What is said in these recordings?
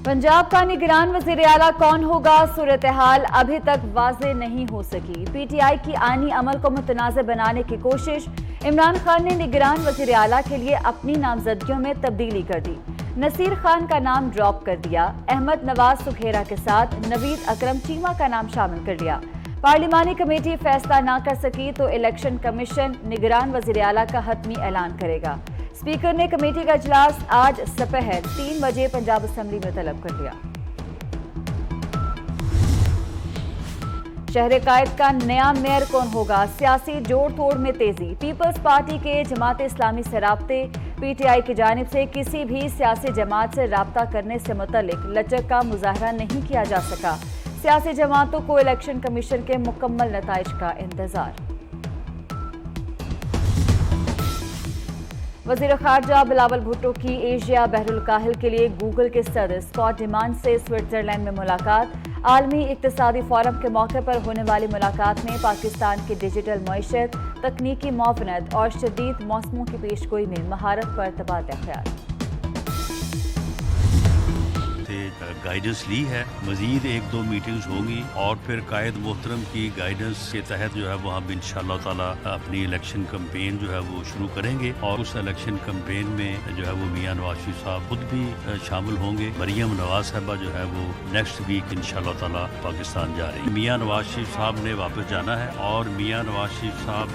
पंजाब का निगरान वज़ीर आला कौन होगा, सूरत-ए-हाल अभी तक वाज़ेह नहीं हो सकी। पीटीआई की आईनी अमल को मुतनाज़ बनाने की कोशिश। इमरान खान ने निगरान वज़ीर आला के लिए अपनी नामजदगियों में तब्दीली कर दी। नसीर खान का नाम ड्रॉप कर दिया। अहमद नवाज सुखेरा के साथ नवीद अकरम चीमा का नाम शामिल कर लिया। पार्लिमानी कमेटी फैसला ना कर सकी तो इलेक्शन कमीशन निगरान वज़ीर आला का हतमी ऐलान करेगा। स्पीकर ने कमेटी का इजलास आज सपहर 3 बजे पंजाब असेंबली में तलब कर लिया। शहर कायद का नया मेयर कौन होगा, सियासी जोड़ तोड़ में तेजी। पीपल्स पार्टी के जमात इस्लामी से राब्ते। पीटीआई की जानिब से किसी भी सियासी जमात से राब्ता करने से मुतल्लिक लचक का मुजाहरा नहीं किया जा सका। सियासी जमातों को इलेक्शन कमीशन के मुकम्मल नताइज का इंतजार। वज़ीर ख़ारजा बिलावल भुट्टो की एशिया बहरुल काहिल के लिए गूगल के सदर स्कॉट डिमांड से स्विट्ज़रलैंड में मुलाकात। आलमी इक़्तिसादी फोरम के मौके पर होने वाली मुलाकात में पाकिस्तान की डिजिटल मईशत, तकनीकी मुआवनत और शदीद मौसमों की पेशगोई में महारत पर तबादला ख्याल। गाइडेंस ली है, मजीद 1-2 मीटिंग्स होंगी और फिर कायद मोहतरम की गाइडेंस के तहत जो है वो हम इंशाअल्लाह ताला अपनी इलेक्शन कैंपेन जो है वो शुरू करेंगे और उस इलेक्शन कैंपेन में जो है वो मियां नवाज शरीफ साहब खुद भी शामिल होंगे। मरियम नवाज साहबा जो है वो नेक्स्ट वीक इंशाअल्लाह ताला पाकिस्तान जा रही है। मियां नवाज शरीफ साहब ने वापस जाना है और मियां नवाज शरीफ साहब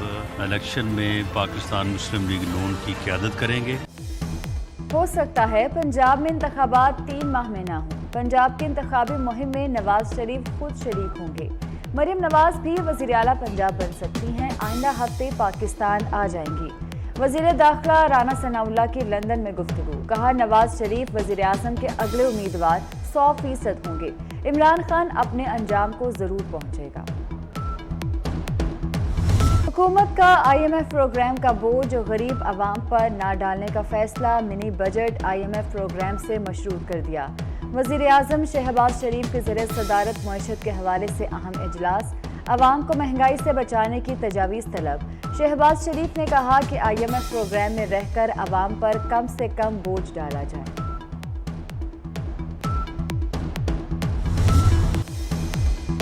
इलेक्शन में पाकिस्तान मुस्लिम लीग नून की क़यादत करेंगे। हो सकता है पंजाब में इंतखाबात 3 माह में ना हो। पंजाब की इंतखाबी मुहिम में नवाज शरीफ खुद शरीक होंगे। मरियम नवाज भी वज़ीर आला पंजाब बन सकती हैं। आइंदा हफ्ते पाकिस्तान आ जाएंगी। वज़ीर दाखिला राना सनाउल्लाह की लंदन में गुफ्तगू। कहा नवाज शरीफ वज़ीर आज़म के अगले उम्मीदवार 100% होंगे। इमरान खान अपने अंजाम को जरूर पहुंचेगा। हुकूमत का IMF प्रोग्राम का बोझ गरीब आवाम पर ना डालने का फैसला। मिनी बजट IMF प्रोग्राम से मशरूत कर दिया। वज़ीर आज़म शहबाज शरीफ के ज़रिए सदारत मईशत के हवाले से अहम इजलास। आवाम को महंगाई से बचाने की तजावीज़ तलब। शहबाज शरीफ ने कहा कि IMF प्रोग्राम में रहकर आवाम पर कम से कम बोझ डाला जाए।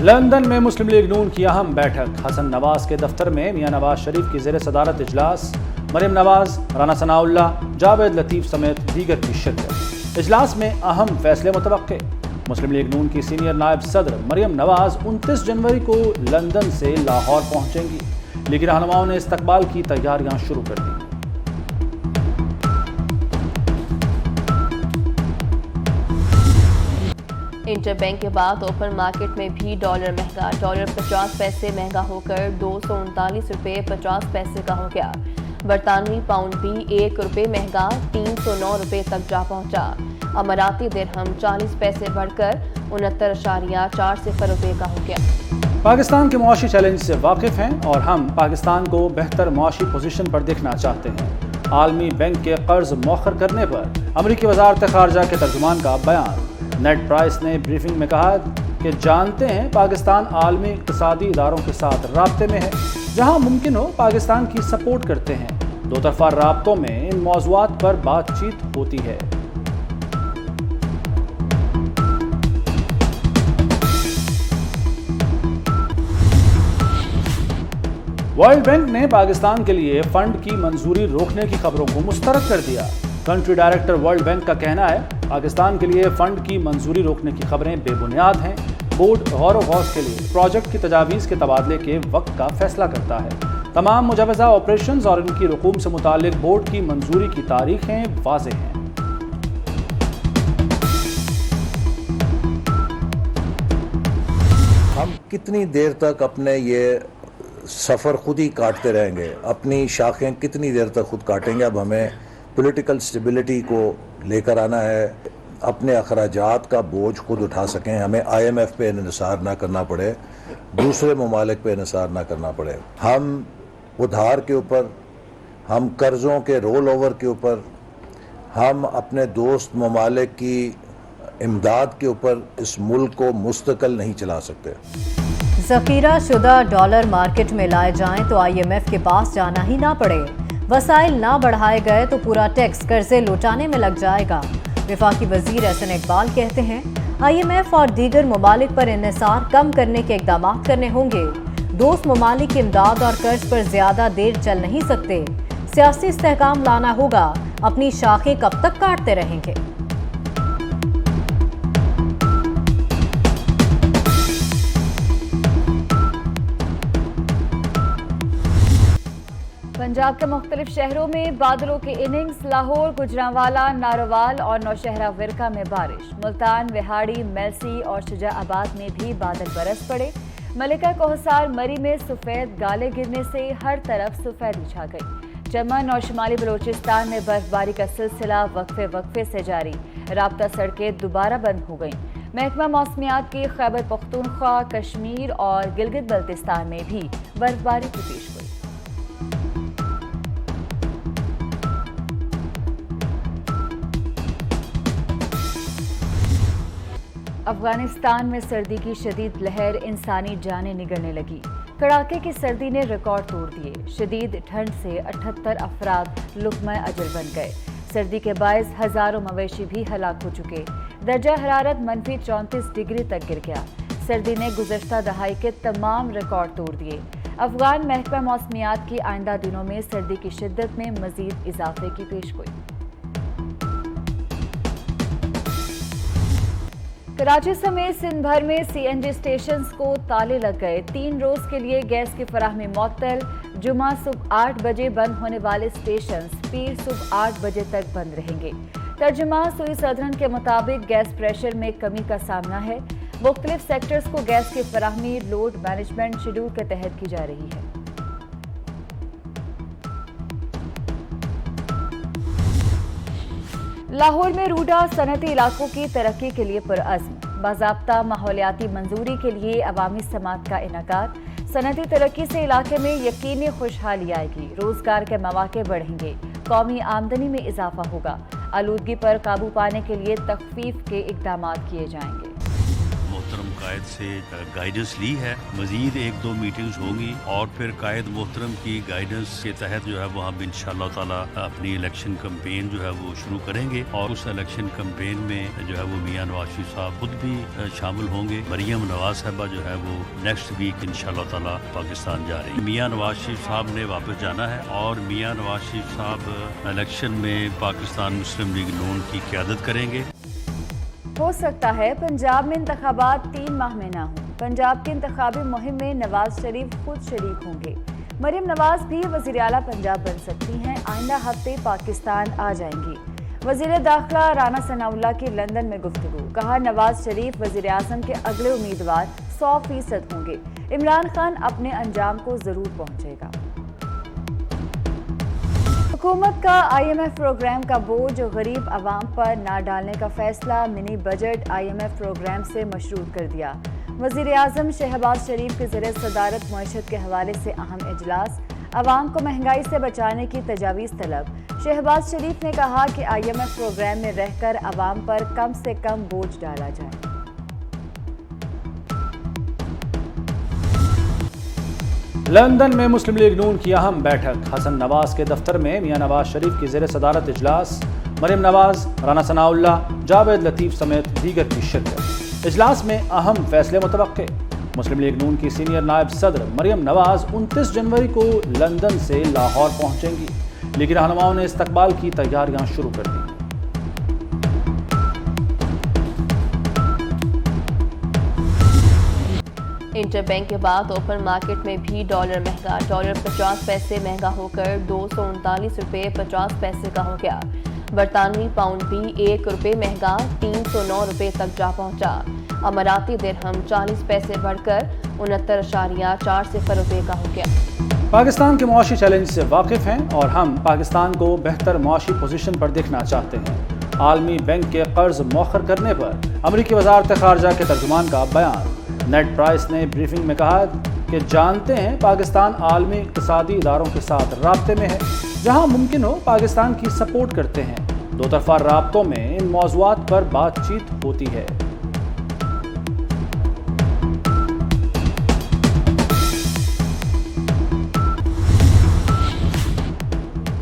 लंदन में मुस्लिम लीग नून की अहम बैठक। हसन नवाज के दफ्तर में मियां नवाज शरीफ की ज़ेर सदारत इजलास। मरियम नवाज, राना सनाउल्लाह, जावेद लतीफ़ समेत दीगर की शिरकत। इजलास में अहम फैसले मुतवक्के। मुस्लिम लीग नून की सीनियर नायब सदर मरियम नवाज 29 जनवरी को लंदन से लाहौर पहुंचेंगी। लीगी रहनुमाओं ने इस्तकबाल की तैयारियां शुरू कर दी। इंटरबैंक के बाद ओपन मार्केट में भी डॉलर महंगा। डॉलर 50 पैसे महंगा होकर 239 रुपये 50 पैसे का हो गया। बरतानवी पाउंड भी 1 रुपये महंगा 309 रुपये तक जा पहुंचा। अमाराती दिरहम 40 पैसे बढ़कर 69.40 रुपये का हो गया। पाकिस्तान के मुआशी चैलेंज से वाकिफ हैं और हम पाकिस्तान को बेहतर मुआशी पोजीशन पर देखना चाहते हैं। आलमी बैंक के कर्ज मौखर करने पर अमरीकी वज़ारत ख़ारजा के तर्जुमान का बयान। नेड प्राइस ने ब्रीफिंग में कहा कि जानते हैं पाकिस्तान आलमी इक़्तिसादी इदारों के साथ राब्ते में है, जहां मुमकिन हो पाकिस्तान की सपोर्ट करते हैं। दो तरफ़ा राब्तों में इन मौज़ूआत पर बातचीत होती है। वर्ल्ड बैंक ने पाकिस्तान के लिए फंड की मंजूरी रोकने की खबरों को मुस्तरद कर दिया। कंट्री डायरेक्टर वर्ल्ड बैंक का कहना है पाकिस्तान के लिए फंड की मंजूरी रोकने की खबरें बेबुनियाद हैं। बोर्ड गौर-व-फ़ौज के लिए प्रोजेक्ट की तजावीज़ के तबादले के वक्त का फैसला करता है। तमाम मुजवज़ा ऑपरेशंस और इनकी रकूम से मुतालिक बोर्ड की मंजूरी की तारीखें वाज़ेह हैं। हम कितनी देर तक अपने ये सफ़र खुद ही काटते रहेंगे, अपनी शाखें कितनी देर तक खुद काटेंगे। अब हमें पॉलिटिकल स्टेबिलिटी को लेकर आना है, अपने अखराजात का बोझ खुद उठा सकें। हमें IMF पे इन्हिसार ना करना पड़े, दूसरे ममालिक पे इन्हिसार ना करना पड़े। हम उधार के ऊपर, हम कर्ज़ों के रोल ओवर के ऊपर, हम अपने दोस्त ममालिक की इमदाद के ऊपर इस मुल्क को मुस्तकिल नहीं चला सकते। ज़ख़ीरा शुदा डॉलर मार्केट में लाए जाएं तो IMF के पास जाना ही ना पड़े। वसाइल ना बढ़ाए गए तो पूरा टैक्स कर्जे लौटाने में लग जाएगा। वफाकी वजीर एहसन इकबाल कहते हैं IMF और दीगर ममालिक पर इन्हिसार कम करने के इकदाम करने होंगे। दोस्त ममालिक इमदाद और कर्ज पर ज्यादा देर चल नहीं सकते। सियासी इस्तेहकाम लाना होगा। अपनी शाखें कब तक काटते रहेंगे? पंजाब के मुख्तलिफ शहरों में बादलों की इनिंग्स। लाहौर, गुजरांवाला, नारोवाल और नौशहरा विरका में बारिश। मुल्तान, विहाड़ी, मेलसी और शुजाआबाद में भी बादल बरस पड़े। मलिका कोहसार, मरी में सफेद गाले गिरने से हर तरफ सफेदी छा गई। चमन और शुमाली बलोचिस्तान में बर्फबारी का सिलसिला वक्फे से जारी। राब्ता सड़कें दोबारा बंद हो गईं। महकमा मौसमियात की खैबर पख्तूनख्वा, कश्मीर और गिलगित बल्तिस्तान में भी बर्फबारी की पेश गोई। अफगानिस्तान में सर्दी की शदीद लहर, इंसानी जानें निगलने लगी। कड़ाके की सर्दी ने रिकॉर्ड तोड़ दिए। शदीद ठंड से 78 अफराद लुक़्मा अजल बन गए। सर्दी के बायस हजारों मवेशी भी हलाक हो चुके। दर्जा हरारत -34 डिग्री तक गिर गया। सर्दी ने गुज़श्ता दहाई के तमाम रिकॉर्ड तोड़ दिए। अफगान महकमा मौसमियात की आइंदा दिनों में सर्दी की शिद्दत में मजीद इजाफे की पेशगोई। कराची समेत सिंध भर में CNG स्टेशंस को ताले लग गए। 3 रोज के लिए गैस की फराहमी मुअत्तल। जुमा सुबह 8 बजे बंद होने वाले स्टेशंस पीर सुबह 8 बजे तक बंद रहेंगे। तर्जुमा सुई सदरन के मुताबिक गैस प्रेशर में कमी का सामना है। मुख्तलिफ सेक्टर्स को गैस की फराहमी लोड मैनेजमेंट शेड्यूल के तहत की जा रही है। लाहौर में रूडा सनती इलाकों की तरक्की के लिए पुरअज़्म। बाज़ाब्ता माहौलियाती मंजूरी के लिए अवामी समात का इनेकाद। सनती तरक्की से इलाके में यकीनी खुशहाली आएगी। रोजगार के मौके बढ़ेंगे। कौमी आमदनी में इजाफा होगा। आलूदगी पर काबू पाने के लिए तखफीफ के इक़दाम किए जाएंगे। मोहतरम कायद से गाइडेंस ली है। मजीद 1-2 मीटिंग्स होंगी और फिर कायद मोहतरम की गाइडेंस के तहत जो है वो हम इंशाअल्लाह ताला अपनी इलेक्शन कैंपेन जो है वो शुरू करेंगे। और उस इलेक्शन कैंपेन में जो है वो मियां नवाज शरीफ साहब खुद भी शामिल होंगे। मरियम नवाज साहबा जो है वो नेक्स्ट वीक इंशाअल्लाह ताला पाकिस्तान जा रही है। मियां नवाज शरीफ साहब ने वापस जाना है और मियां नवाज शरीफ साहब इलेक्शन में पाकिस्तान मुस्लिम लीग नून की क़यादत करेंगे। हो सकता है पंजाब में इंतखाबात 3 माह में ना हो। पंजाब की इंतखाबी मुहिम में नवाज शरीफ खुद शरीक होंगे। मरियम नवाज भी वज़ीर आला पंजाब बन सकती हैं। आइंदा हफ्ते पाकिस्तान आ जाएंगी। वज़ीर दाखिला राना सनाउल्लाह की लंदन में गुफ्तगू। कहा नवाज शरीफ वज़ीर आज़म के अगले उम्मीदवार 100% होंगे। इमरान खान अपने अंजाम को ज़रूर पहुँचेगा। हुकूमत का IMF प्रोग्राम का बोझ गरीब आवाम पर ना डालने का फैसला। मिनी बजट IMF प्रोग्राम से मशरूत कर दिया। वज़ीर आज़म शहबाज शरीफ के ज़रिए सदारत मईशत के हवाले से अहम इजलास। आवाम को महंगाई से बचाने की तजावीज़ तलब। शहबाज शरीफ ने कहा कि IMF प्रोग्राम में रहकर आवाम पर कम से कम बोझ डाला जाए। लंदन में मुस्लिम लीग नून की अहम बैठक। हसन नवाज के दफ्तर में मियां नवाज शरीफ की ज़ेर सदारत इजलास। मरियम नवाज, राना सनाउल्लाह, जावेद लतीफ़ समेत दीगर की शिरकत। इजलास में अहम फैसले मुतवक्के। मुस्लिम लीग नून की सीनियर नायब सदर मरियम नवाज 29 जनवरी को लंदन से लाहौर पहुंचेंगी। लीगी रहनुमाओं ने इस्तकबाल की तैयारियां शुरू कर दी। इंटरबैंक के बाद ओपन मार्केट में भी डॉलर महंगा। डॉलर 50 पैसे महंगा होकर 239 रुपये 50 पैसे का हो गया। बरतानवी पाउंड भी 1 रुपये महंगा 309 रुपये तक जा पहुंचा। अमाराती दिरहम 40 पैसे बढ़कर 69.40 रुपये का हो गया। पाकिस्तान के मुआशी चैलेंज से वाकिफ हैं और हम पाकिस्तान को बेहतर मुआशी पोजीशन पर देखना चाहते हैं। आलमी बैंक के कर्ज मौखर करने पर अमरीकी वजारत खारजा के तर्जुमान का बयान। नेड प्राइस ने ब्रीफिंग में कहा कि जानते हैं पाकिस्तान आलमी इक़्तिसादी इदारों के साथ राब्ते में है। जहां मुमकिन हो पाकिस्तान की सपोर्ट करते हैं। दो तरफा राब्तों में इन मौज़ूआत पर बातचीत होती है।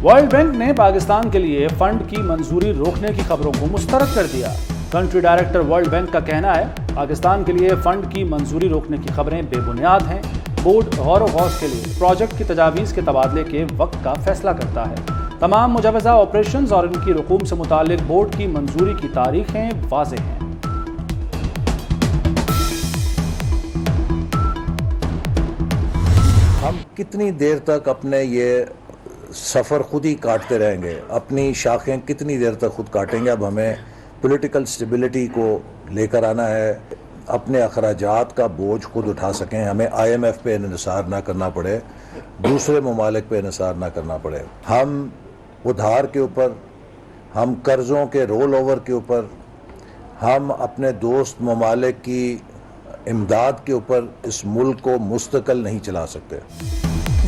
वर्ल्ड बैंक ने पाकिस्तान के लिए फंड की मंजूरी रोकने की खबरों को मुस्तरद कर दिया। कंट्री डायरेक्टर वर्ल्ड बैंक का कहना है, पाकिस्तान के लिए फंड की मंजूरी रोकने की खबरें बेबुनियाद हैं। बोर्ड गौर व गौस के लिए प्रोजेक्ट की तजावीज़ के तबादले के वक्त का फैसला करता है। तमाम मुजवज़ा ऑपरेशंस और इनकी रकूम से मुतालिक बोर्ड की मंजूरी की तारीखें वाज़ेह हैं। हम कितनी देर तक अपने ये सफ़र खुद ही काटते रहेंगे, अपनी शाखें कितनी देर तक खुद काटेंगे। अब हमें पॉलिटिकल स्टेबिलिटी को लेकर आना है, अपने अखराजात का बोझ खुद उठा सकें। हमें IMF पे इन्हिसार ना करना पड़े, दूसरे ममालिक पे इन्हिसार ना करना पड़े। हम उधार के ऊपर, हम कर्ज़ों के रोल ओवर के ऊपर, हम अपने दोस्त ममालिक की इमदाद के ऊपर इस मुल्क को मुस्तकिल नहीं चला सकते।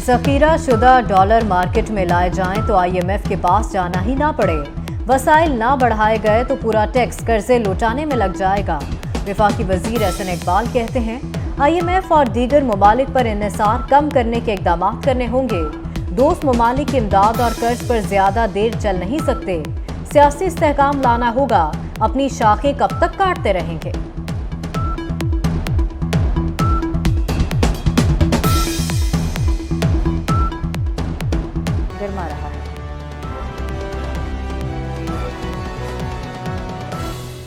ज़ख़ीरा शुदा डॉलर मार्केट में लाए जाएं तो IMF के पास जाना ही ना पड़े। वसाइल ना बढ़ाए गए तो पूरा टैक्स कर्जे लौटाने में लग जाएगा। वफाकी वज़ीर एहसन इकबाल कहते हैं, IMF और दीगर ममालिक पर इन्हिसार कम करने के इक़दाम करने होंगे। दोस्त ममालिक इमदाद और कर्ज पर ज़्यादा देर चल नहीं सकते। सियासी इस्तेहकाम लाना होगा, अपनी शाखें कब तक काटते रहेंगे।